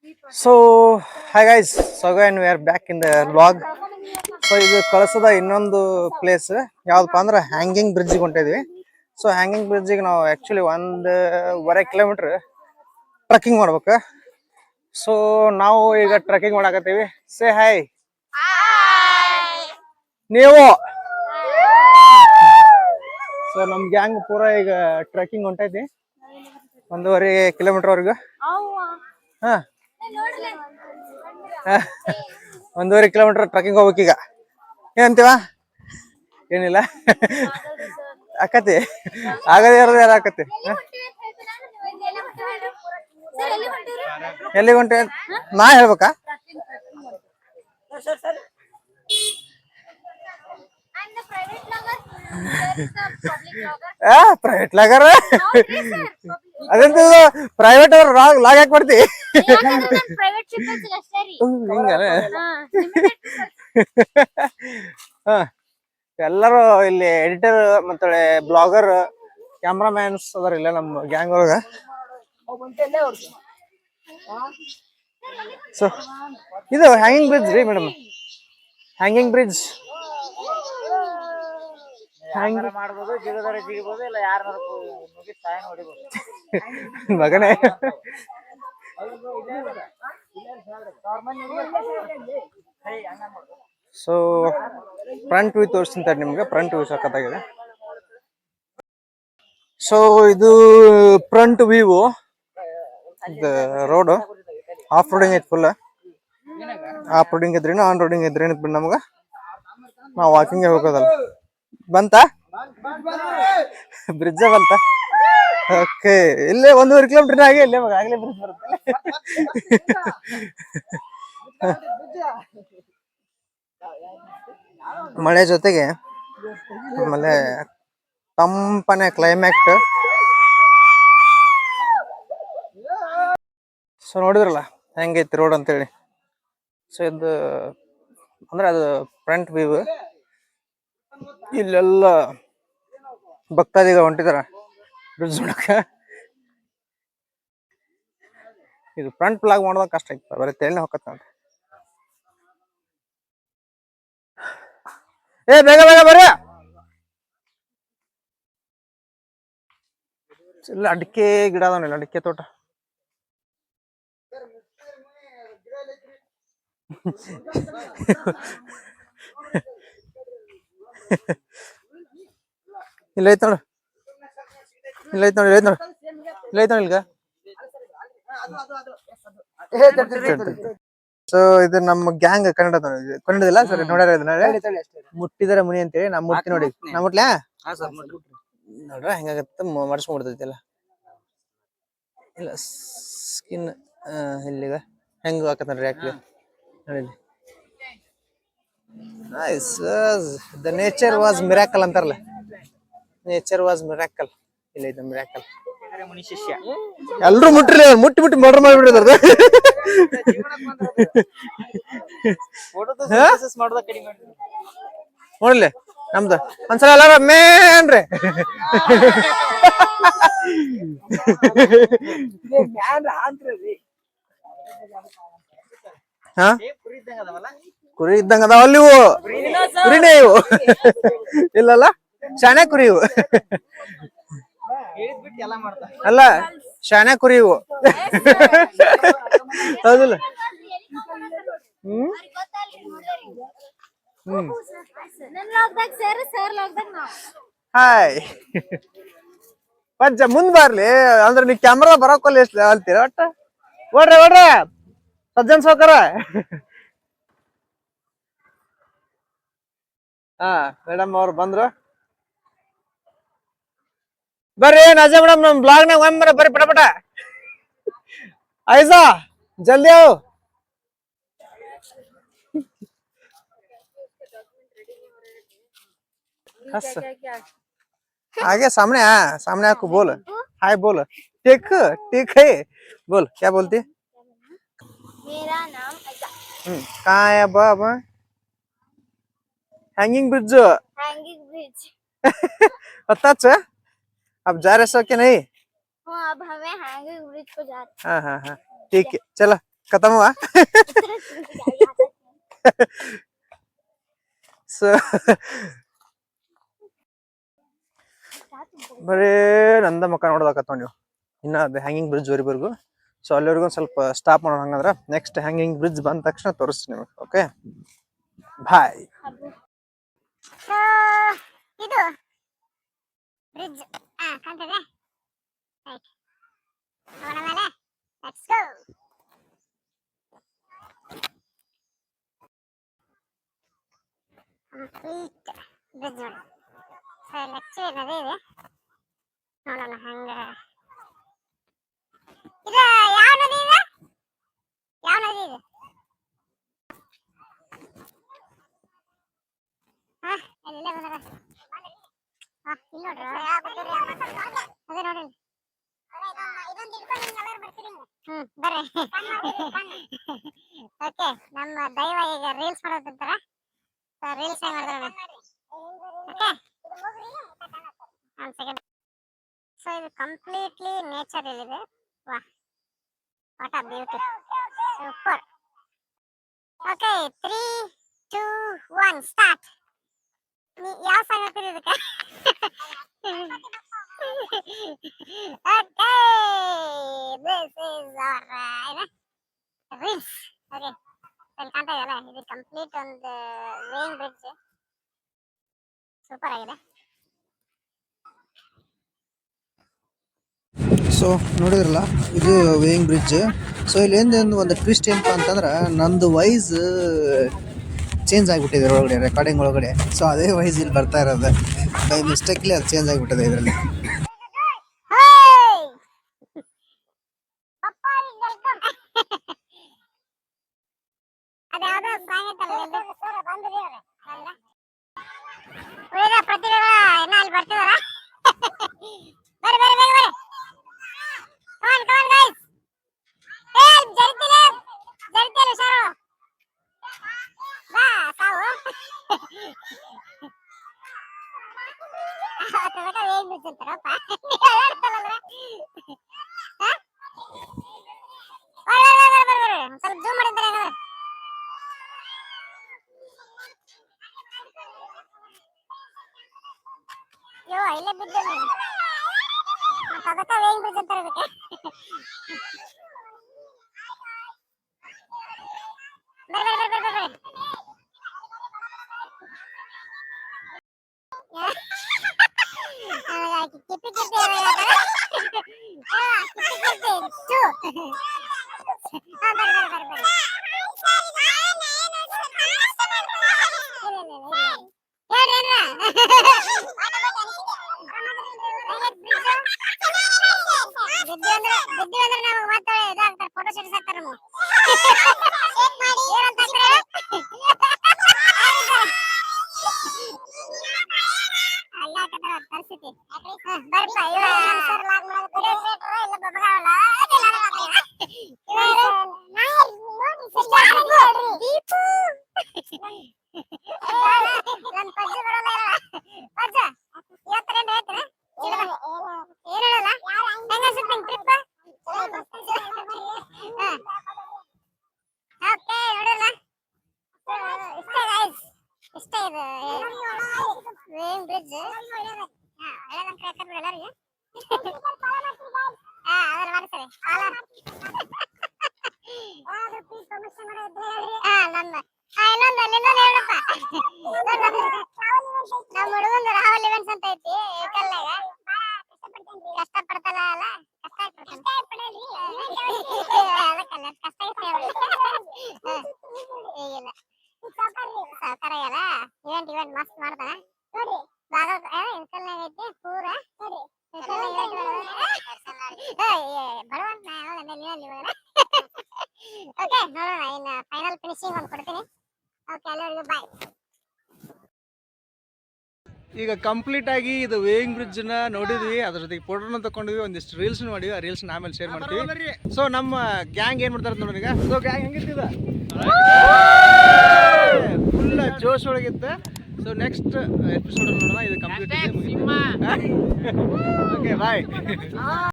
So, hi guys. So again we are back in the vlog. So ಇದು ಕಳಸದ ಇನ್ನೊಂದು place ಯಾವ್ದಪ್ಪ ಅಂದ್ರೆ ಹ್ಯಾಂಗಿಂಗ್ ಬ್ರಿಡ್ಜಿಗೆ ಹೊಂಟಿದ್ವಿ. ಸೊ ಹ್ಯಾಂಗಿಂಗ್ ಬ್ರಿಡ್ಜಿಗೆ ನಾವು ಆ್ಯಕ್ಚುಲಿ 1.5 ಕಿಲೋಮೀಟ್ರ್ ಟ್ರಕ್ಕಿಂಗ್ ಮಾಡ್ಬೇಕು. ಸೊ ನಾವು ಈಗ ಟ್ರಕ್ಕಿಂಗ್ ಮಾಡಾಕತ್ತೀವಿ. Say hi. ನೀವು ಸೊ ನಮ್ಮ ಗ್ಯಾಂಗ್ ಪೂರ ಈಗ ಟ್ರಕ್ಕಿಂಗ್ ಹೊಂಟೈತಿ 1.5 ಕಿಲೋಮೀಟರ್ ವರ್ಗು. ಹಾ 1.5 ಕಿಲೋಮೀಟರ್ ಟ್ರಕ್ಕಿಂಗ್ ಹೋಗ್ಬೇಕೀಗ. ಏನಂತೀವ? ಏನಿಲ್ಲ ಆಕತಿ ಆಗದೇ ಇರೋದು ಯಾರು ಆಕತಿ. ಎಲ್ಲಿ ಹೊಂಟೆ ನಾ ಹೇಳ್ಬೇಕಾ? ಪ್ರೈವೇಟ್ ಲಾಗರ್ ಅದಂತ ಪ್ರೈವೇಟ್ ಅವ್ರ ಲಾಗ್ ಯಾಕೆ ಮಾಡ್ತಿ? ಹಿಂಗಾನೆ ಹ ಎಲ್ಲರೂ ಇಲ್ಲಿ ಎಡಿಟರ್ ಮತ್ತೆ ಬ್ಲಾಗರ್ ಕ್ಯಾಮ್ರಾಮ್ಯಾನ್ಸ್ ಅದಾರ ಇಲ್ಲ ನಮ್ಮ ಗ್ಯಾಂಗ್ ಒಳಗ. ಸೊ ಇದು ಹ್ಯಾಂಗಿಂಗ್ ಬ್ರಿಡ್ಜ್ ರೀ ಮೇಡಮ್. ಹ್ಯಾಂಗಿಂಗ್ ಬ್ರಿಡ್ಜ್ ಮಾಡ್ಬೋದು, ಜಿಗದಾರ ಜಿಗಿಬೋದು, ಇಲ್ಲ ಯಾರು ಮಗನೇ. ಸೊ ಫ್ರಂಟ್ ವ್ಯೂ ತೋರಿಸ್ತೀನಿ ನಿಮ್ಗೆ. ಫ್ರಂಟ್ ವ್ಯೂ ಸಖತ್ತಾಗಿದೆ. ಸೊ ಇದು ಫ್ರಂಟ್ ವ್ಯೂ. ಇದು ರೋಡು ಆಫ್ ರೋಡಿಂಗ್ ಐತಿ ಫುಲ್. ಆಫ್ ರೋಡಿಂಗ್ ಇದ್ರೇನು ಆನ್ ರೋಡಿಂಗ್ ಇದ್ರೇನು ಬಿಟ್ಟು ನಮ್ಗೆ ನಾವು ವಾಕಿಂಗ್ ಹೋಗೋದಲ್ಲ. ಬಂತ ಬ್ರಿಡ್ಜ್ ಬಂತ. ಓಕೆ ಇಲ್ಲೇ 1.5 ಕಿಲೋಮೀಟರ್ ಆಗಿ ಇಲ್ಲೇ ಮಗ ಆಗ್ಲೇ ಬ್ರಿಡ್ಜ್ ಬರುತ್ತೆ. ಮಳೆ ಜೊತೆಗೆ ಆಮೇಲೆ ತಂಪನೆ ಕ್ಲೈಮ್ಯಾಕ್ಟ್. ಸೊ ನೋಡಿದ್ರಲ್ಲ ಹೆಂಗೈತಿ ರೋಡ್ ಅಂತೇಳಿ. ಸೊ ಇದು ಅಂದ್ರೆ ಅದು ಫ್ರಂಟ್ ವ್ಯೂ. ಇಲ್ಲೆಲ್ಲ ಭಕ್ತಾದಿಗಳು ಹೊಂಟಿದಾರ ಬ್ರಿಡ್ಜ್ ನೋಡಕ. ಇದು ಫ್ರಂಟ್ ಬ್ಲಾಗ್ ಮಾಡೋದಾಗ ಕಷ್ಟ ಐತಿ, ಬರೀ ತೇಳ್ನೆ ಹೋಗತ್ತ ನೋಡ್ರಿ. ಬೇಗ ಬೇಗ ಬರ್ರಿ. ಇಲ್ಲ ಅಡಿಕೆ ಗಿಡ ಅದಾವಲ್ಲ, ಅಡಿಕೆ ತೋಟ. ಇಲ್ಲ ಐತ್ ನೋಡು, ಇಲ್ಲ ಐತ್ ನೋಡಿ, ಇಲ್ಲ ಐತ್ ನೋಡಿ, ಇಲ್ಲ ಐತ್ ನೋಡಿ ಇಲ್ಗ. ಸೊ ಇದು ನಮ್ಮ ಗ್ಯಾಂಗ್ ಕನ್ನಡದಿಲ್ಲ ಸರ್. ನೋಡ್ಯಾರ ಮುಟ್ಟಿದರ ಮುನಿ ಅಂತೇಳಿ. ನಾ ಮುಟ್ಟಿ ನೋಡಿ, ನಾ ಮುಟ್ಲ್ಯಾ ನೋಡ್ರ ಹೆಂಗಾಗತ್ತ ಮಡ್ಸ್ಕೊಂಡ್ಬಿಡ್ತೈತಿ ಎಲ್ಲ. ಇಲ್ಲ ಸ್ಕಿನ್ ಇಲ್ಲಿಗ ಹೆಂಗ ಹಾಕತ್ ನೋಡ್ರಿ ಯಾಕೆ ನೋಡಿ. Nice. The nature was miracle ಅಂತಾರಲ್ಲ, ನೇಚರ್ ವಾಸ್ ಮಿರಾಕಲ್. ಇಲ್ಲ ಇದು ಮಿರಾಕಲ್. ಎಲ್ರು ಮುಟ್ರಿ, ಮುಟ್ಟಿ ಮುಟ್ಟಿ ಮರ್ಡರ್ ಮಾಡಿಬಿಡ್ತಾರ. ನೋಡ್ಲಿ ನಮ್ದು ಒಂದ್ಸಲ ಎಲ್ಲಾರ ಮೇನ್ರಿ. ಹಾ ಕುರಿ ಇದ್ದಂಗ ಅದಾವ ಅಲ್ಲಿ ಇವು. ಕುರಿನೇ ಇವು ಇಲ್ಲಲ್ಲ, ಶಾನೆ ಕುರಿ ಇವು. ಅಲ್ಲ ಶಾನೆ ಕುರಿ ಇವು. ಹೌದಿಲ್ಲ? ಹಾಯ್ ಪಜ್ಜ ಮುಂದ್ ಬರ್ಲಿ ಅಂದ್ರೆ ನೀ ಕ್ಯಾಮ್ರಾ ಬರೋಕೊಲ್ಲ ಎಷ್ಟು ಅಲ್ತೀರ. ಒಟ್ಟ ಓಡ್ರಿ ಓಡ್ರಿ ಸಜ್ಜನ್ ಸೌಕರ. ಹಾ ಮೇಡಮ್ ಅವ್ರು ಬಂದ್ರು. ಬರ್ರಿ ನಜಾ ಮೇಡಮ್ ನಮ್ ಬ್ಲಾಗ್ನಾಗ ಒಮ್ಮೆ ಬರ್ರಿ ಪಟ ಪಟ. ಐಸಾ ಜಲ್ದಿ आओ. आगे सामने सामने आपको बोल हाय बोल. टेक टेक है बोल क्या बोलती है? मेरा नाम अजा. कहाँ है अब? Hanging bridge. Hanging bridge. पता है अब जा रहे सो कि नहीं? हाँ अब हमें हैंगिंग ब्रिज को जा रहे हैं. हाँ हाँ हाँ ठीक है चलो. खत्म हुआ ಸೊ ಬರೀ ನಂದ ಮಕ್ಕ ನೋಡೋದಾಕತ್ತ ನೀವು ಇನ್ನ ಅದು ಹ್ಯಾಂಗಿಂಗ್ ಬ್ರಿಡ್ಜ್ ವರಿವರೆಗೂ. ಸೊ ಅಲ್ಲಿವರೆಗೂ ಸ್ವಲ್ಪ ಸ್ಟಾಪ್ ಮಾಡೋಣ. ಹಂಗಂದ್ರೆ ನೆಕ್ಸ್ಟ್ ಹ್ಯಾಂಗಿಂಗ್ ಬ್ರಿಡ್ಜ್ ಬಂದ ತಕ್ಷಣ ತೋರಿಸ್ತೀನಿ ನಿಮಗೆ. Okay bye. ಸೊ ಇದು ಬ್ರಿಡ್ಜ್ ಕಾಣ್ತದೆ. ರೈಟ್ ಅವನ ಮೇಲೆ ಲೆಟ್ಸ್ ಗೋ. ಕಂಪ್ಲೀಟ್ ಬ್ರಿಡ್ಜ್ ನೋಡಿ. ಸೊ ಲೆಚ್ಚೆ ನದಿ ಇದೆ ನೋಡೋಣ ಹಂಗ. ಇದು ಯಾವ ನದಿ ಇದೆ? ಯಾವ ನದಿ ಇದೆ? ಎಲ್ಲ ಬಂದದ. ಇಲ್ಲಿ ನೋಡ್ರಿ ಅದೇ ನೋಡಿ. ಬರ್ರಿ. ಓಕೆ ನಮ್ಮ ದೈವ ಈಗ ರೀಲ್ಸ್ ಮಾಡೋದಂತಾರ. ರೀಲ್ಸ್ ಮಾಡ್ತಾರೆ. ಓಕೆ ಒಂದು ಸೆಕೆಂಡ್. ಸೊ ಇದು ಕಂಪ್ಲೀಟ್ಲಿ ನೇಚರ್ ಇಲ್ಲಿದೆ. ವಾಹ್ what a beauty, super. Okay 3, 2, 1 start. ಯಾವ ಸಾಂಗ್ ಹಾಕ್ತೀರಿ ಇದಕ್ಕೆ? Okay this is our reels. Okay ಇಲ್ಲಿ ಕಾಣ್ತಾ ಇದೆಯಲ್ಲ, ಇದು ಕಂಪ್ಲೀಟ್ ಒಂದು ವೇಯಿಂಗ್ ಬ್ರಿಡ್ಜ್. ಸೂಪರ್ ಆಗಿದೆ. ಸೊ ನೋಡಿದ್ರಲ್ಲ, ಇದು ವೇಯಿಂಗ್ ಬ್ರಿಡ್ಜ್. ಸೊ ಇಲ್ಲಿ ಒಂದು ಟ್ವಿಸ್ಟ್ ಏನಪ್ಪ ಅಂತಂದ್ರೆ, ನಂದು ವಾಯ್ಸ್ ಚೇಂಜ್ ಆಗಿಬಿಟ್ಟಿದೆ ಒಳಗಡೆ, ರೆಕಾರ್ಡಿಂಗ್ ಒಳಗಡೆ. ಸೊ ಅದೇ ವಾಯ್ಸ್ ಇಲ್ಲಿ ಬರ್ತಾ ಇರೋದು. ಬೈ ಮಿಸ್ಟೇಕ್ಲಿ ಅದು ಚೇಂಜ್ ಆಗಿಬಿಟ್ಟಿದೆ ಇದರಲ್ಲಿ. ಇಲ್ಲೇ ಬಿದ್ದೆ ಅದಕ್ಕೆ ವೇಯಿಂಗ್ ಬ್ರಿಡ್ಜ್ ಅಂತಾರೆ ಅದಕ್ಕೆ. ಮಸ್ತ್ ಮಾಡ್ತಾನೆ ನೋಡಿ. ಪೂರ ಓಕೆ ನೋಡೋಣ ಇನ್ನು ಫೈನಲ್ ಫಿನಿಶಿಂಗ್ ಒಂದು ಕೊಡ್ತೀನಿ. ಓಕೆ ಎಲ್ಲರಿಗೂ ಬಾಯ್. ಈಗ ಕಂಪ್ಲೀಟ್ ಆಗಿ ಇದು ವೇಯಿಂಗ್ ಬ್ರಿಡ್ಜ್ ನ ನೋಡಿದ್ವಿ, ಅದ್ರ ಜೊತೆಗೆ ಫೋಟೋನ ತಗೊಂಡಿದ್ವಿ, ಒಂದಿಷ್ಟು ರೀಲ್ಸ್ ಮಾಡಿದ್ವಿ. ಆ ರೀಲ್ಸ್ ಆಮೇಲೆ ಶೇರ್ ಮಾಡ್ತೀವಿ. ಸೊ ನಮ್ಮ ಗ್ಯಾಂಗ್ ಏನ್ ಮಾಡ್ತಾರೆ ನೋಡಿ ಈಗ. ಸೊ ಗ್ಯಾಂಗ್ ಹೆಂಗಿರ್ತಿದ ಫುಲ್ ಜೋಶ್ ಒಳಗಿತ್ತು. ಸೊ ನೆಕ್ಸ್ಟ್ ಎಪಿಸೋಡ್ ನೋಡೋಣ. ಇದು ಕಂಪ್ಲೀಟ್. Okay bye.